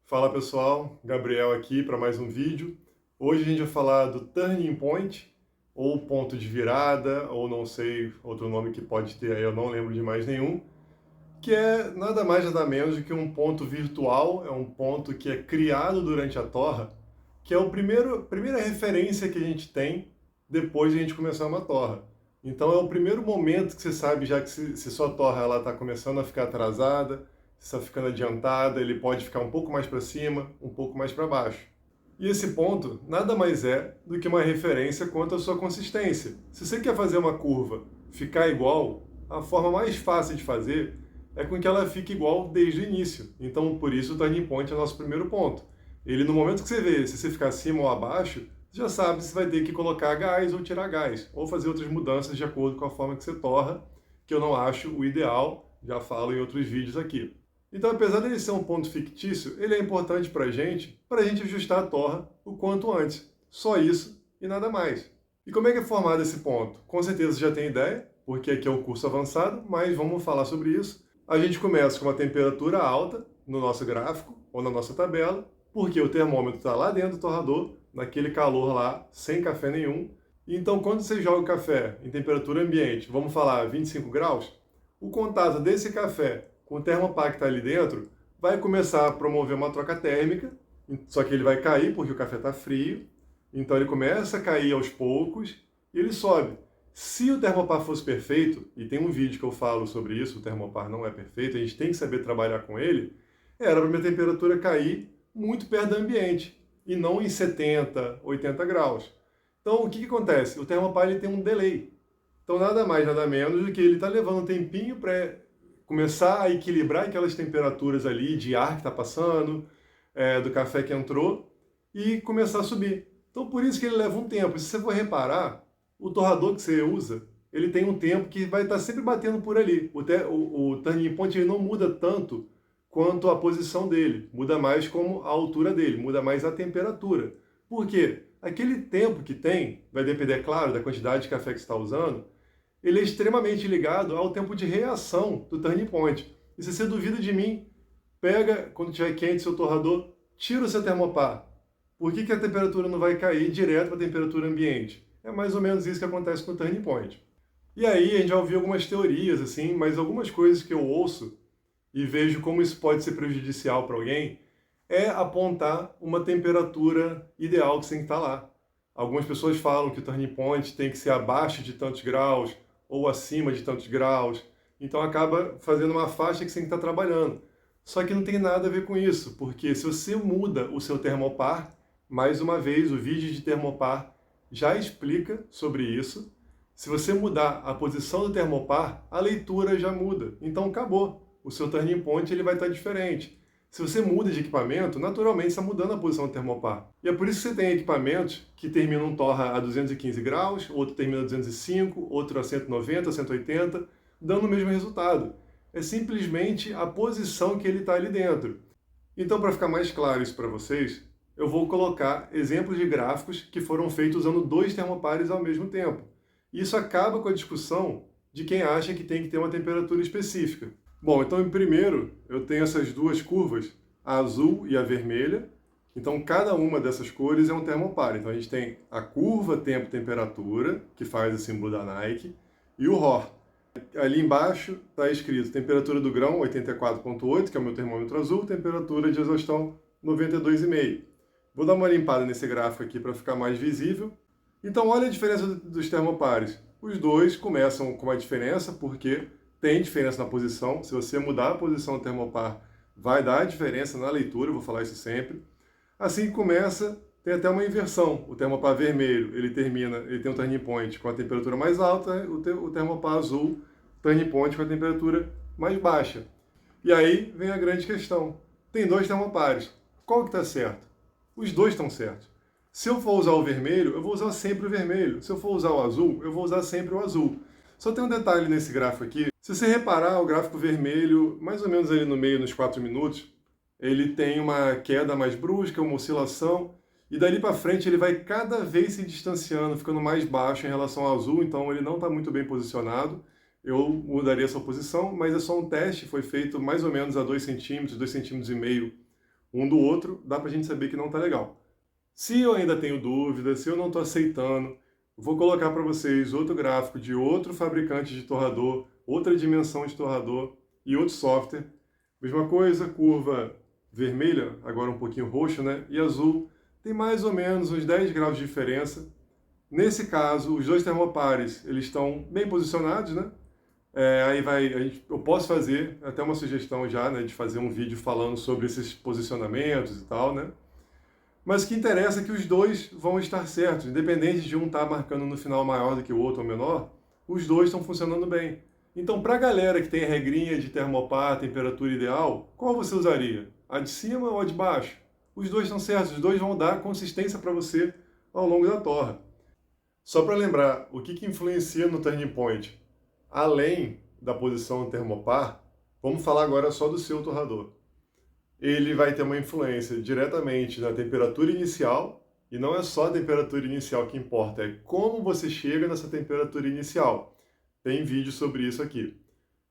Fala pessoal, Gabriel aqui para mais um vídeo. Hoje a gente vai falar do turning point, ou ponto de virada, ou não sei outro nome que pode ter aí, eu não lembro de mais nenhum, que é nada mais nada menos do que um ponto virtual, é um ponto que é criado durante a torra, que é primeira referência que a gente tem depois de a gente começar uma torra. Então é o primeiro momento que você sabe já que se sua torra está começando a ficar atrasada, se está ficando adiantada, ele pode ficar um pouco mais para cima, um pouco mais para baixo. E esse ponto nada mais é do que uma referência quanto à sua consistência. Se você quer fazer uma curva ficar igual, a forma mais fácil de fazer é com que ela fique igual desde o início. Então, por isso, o turning point é o nosso primeiro ponto. Ele, no momento que você vê se você ficar acima ou abaixo, você já sabe se vai ter que colocar gás ou tirar gás, ou fazer outras mudanças de acordo com a forma que você torra, que eu não acho o ideal, já falo em outros vídeos aqui. Então, apesar dele ser um ponto fictício, ele é importante para a gente ajustar a torra o quanto antes. Só isso e nada mais. E como é que é formado esse ponto? Com certeza você já tem ideia, porque aqui é um curso avançado, mas vamos falar sobre isso. A gente começa com uma temperatura alta no nosso gráfico ou na nossa tabela, porque o termômetro está lá dentro do torrador, naquele calor lá, sem café nenhum. Então, quando você joga o café em temperatura ambiente, vamos falar 25 graus, o contato desse café com o termopar que está ali dentro vai começar a promover uma troca térmica, só que ele vai cair porque o café está frio, então ele começa a cair aos poucos e ele sobe. Se o termopar fosse perfeito, e tem um vídeo que eu falo sobre isso, o termopar não é perfeito, a gente tem que saber trabalhar com ele, era para a minha temperatura cair muito perto do ambiente, e não em 70, 80 graus. Então, o que acontece? O termopar ele tem um delay. Então, nada mais, nada menos do que ele está levando um tempinho para começar a equilibrar aquelas temperaturas ali de ar que está passando, do café que entrou, e começar a subir. Então, por isso que ele leva um tempo. Se você for reparar, o torrador que você usa, ele tem um tempo que vai estar sempre batendo por ali. O turning point ele não muda tanto quanto a posição dele, muda mais como a altura dele, muda mais a temperatura. Por quê? Aquele tempo que tem, vai depender, claro, da quantidade de café que você está usando, ele é extremamente ligado ao tempo de reação do turning point. E se você duvida de mim, pega, quando estiver quente seu torrador, tira o seu termopar. Por que a temperatura não vai cair direto para a temperatura ambiente? É mais ou menos isso que acontece com o turning point. E aí a gente já ouviu algumas teorias, assim, mas algumas coisas que eu ouço e vejo como isso pode ser prejudicial para alguém é apontar uma temperatura ideal que você tem que estar lá. Algumas pessoas falam que o turning point tem que ser abaixo de tantos graus ou acima de tantos graus. Então acaba fazendo uma faixa que você tem que estar trabalhando. Só que não tem nada a ver com isso, porque se você muda o seu termopar, mais uma vez, o vídeo de termopar já explica sobre isso. Se você mudar a posição do termopar, a leitura já muda. Então acabou. O seu turning point ele vai estar diferente. Se você muda de equipamento, naturalmente está mudando a posição do termopar. E é por isso que você tem equipamentos que terminam torra a 215 graus, outro termina a 205, outro a 190, 180, dando o mesmo resultado. É simplesmente a posição que ele está ali dentro. Então, para ficar mais claro isso para vocês, eu vou colocar exemplos de gráficos que foram feitos usando dois termopares ao mesmo tempo. Isso acaba com a discussão de quem acha que tem que ter uma temperatura específica. Bom, então em primeiro eu tenho essas duas curvas, a azul e a vermelha. Então cada uma dessas cores é um termopar. Então a gente tem a curva tempo-temperatura, que faz o símbolo da Nike, e o ROR. Ali embaixo está escrito temperatura do grão 84,8, que é o meu termômetro azul, temperatura de exaustão 92,5. Vou dar uma limpada nesse gráfico aqui para ficar mais visível. Então olha a diferença dos termopares. Os dois começam com uma diferença porque tem diferença na posição. Se você mudar a posição do termopar, vai dar diferença na leitura, eu vou falar isso sempre. Assim que começa, tem até uma inversão. O termopar vermelho, ele tem um turning point com a temperatura mais alta, o termopar azul, turning point com a temperatura mais baixa. E aí vem a grande questão. Tem dois termopares. Qual que está certo? Os dois estão certos. Se eu for usar o vermelho, eu vou usar sempre o vermelho. Se eu for usar o azul, eu vou usar sempre o azul. Só tem um detalhe nesse gráfico aqui. Se você reparar, o gráfico vermelho, mais ou menos ali no meio, nos 4 minutos, ele tem uma queda mais brusca, uma oscilação, e dali para frente ele vai cada vez se distanciando, ficando mais baixo em relação ao azul, então ele não está muito bem posicionado. Eu mudaria essa posição, mas é só um teste, foi feito mais ou menos a 2 centímetros, 2,5 centímetros um do outro, dá para a gente saber que não está legal. Se eu ainda tenho dúvida, se eu não estou aceitando, vou colocar para vocês outro gráfico de outro fabricante de torrador, outra dimensão de torrador e outro software. Mesma coisa, curva vermelha, agora um pouquinho roxo, né? E azul, tem mais ou menos uns 10 graus de diferença. Nesse caso, os dois termopares, eles estão bem posicionados, né? Eu posso fazer até uma sugestão já, né, de fazer um vídeo falando sobre esses posicionamentos e tal, né? Mas o que interessa é que os dois vão estar certos, independente de um estar marcando no final maior do que o outro ou menor, os dois estão funcionando bem. Então, para a galera que tem a regrinha de termopar, temperatura ideal, qual você usaria? A de cima ou a de baixo? Os dois estão certos, os dois vão dar consistência para você ao longo da torra. Só para lembrar, o que influencia no turning point? Além da posição termopar, vamos falar agora só do seu torrador. Ele vai ter uma influência diretamente na temperatura inicial, e não é só a temperatura inicial que importa, é como você chega nessa temperatura inicial. Tem vídeo sobre isso aqui.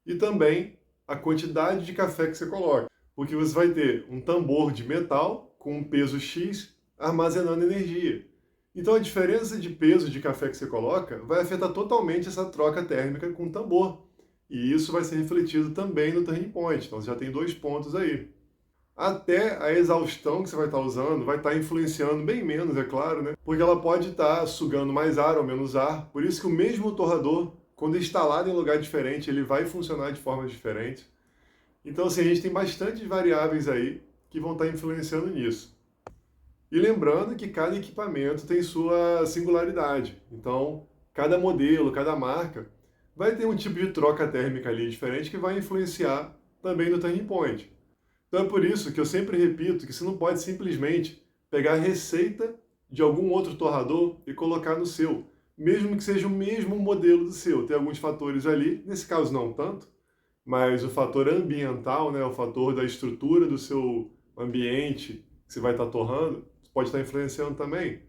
E também a quantidade de café que você coloca, porque você vai ter um tambor de metal com um peso X armazenando energia. Então a diferença de peso de café que você coloca vai afetar totalmente essa troca térmica com o tambor. E isso vai ser refletido também no turning point. Então você já tem 2 pontos aí. Até a exaustão que você vai estar usando vai estar influenciando bem menos, é claro, né? Porque ela pode estar sugando mais ar ou menos ar. Por isso que o mesmo torrador, quando instalado em lugar diferente, ele vai funcionar de forma diferente. Então, assim, a gente tem bastante variáveis aí que vão estar influenciando nisso. E lembrando que cada equipamento tem sua singularidade. Então, cada modelo, cada marca vai ter um tipo de troca térmica ali diferente que vai influenciar também no turning point. Então é por isso que eu sempre repito que você não pode simplesmente pegar a receita de algum outro torrador e colocar no seu, mesmo que seja o mesmo modelo do seu. Tem alguns fatores ali, nesse caso não tanto, mas o fator ambiental, né, o fator da estrutura do seu ambiente que você vai estar torrando, pode estar influenciando também.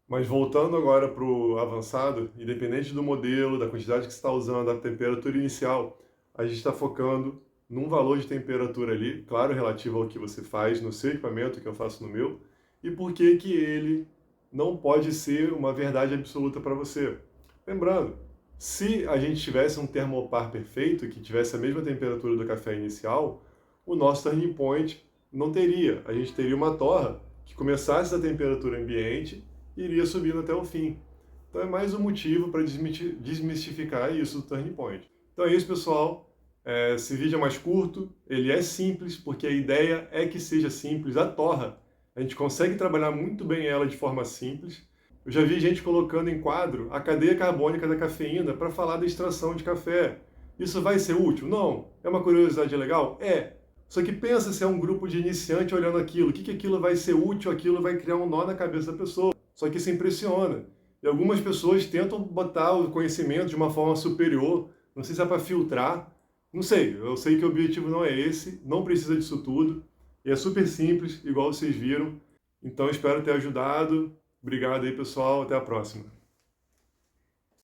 Mas voltando agora para o avançado, independente do modelo, da quantidade que você está usando, da temperatura inicial, a gente está focando num valor de temperatura ali, claro, relativo ao que você faz no seu equipamento, que eu faço no meu, e por que que ele não pode ser uma verdade absoluta para você. Lembrando, se a gente tivesse um termopar perfeito, que tivesse a mesma temperatura do café inicial, o nosso turning point não teria. A gente teria uma torra que começasse da temperatura ambiente e iria subindo até o fim. Então é mais um motivo para desmistificar isso do turning point. Então é isso, pessoal. Esse vídeo é mais curto, ele é simples, porque a ideia é que seja simples. A torra, a gente consegue trabalhar muito bem ela de forma simples. Eu já vi gente colocando em quadro a cadeia carbônica da cafeína para falar da extração de café. Isso vai ser útil? Não. É uma curiosidade legal? É. Só que pensa se é um grupo de iniciante olhando aquilo. O que aquilo vai ser útil? Aquilo vai criar um nó na cabeça da pessoa. Só que isso impressiona. E algumas pessoas tentam botar o conhecimento de uma forma superior. Não sei se é para filtrar. Não sei, eu sei que o objetivo não é esse, não precisa disso tudo, e é super simples, igual vocês viram. Então espero ter ajudado. Obrigado aí, pessoal, até a próxima.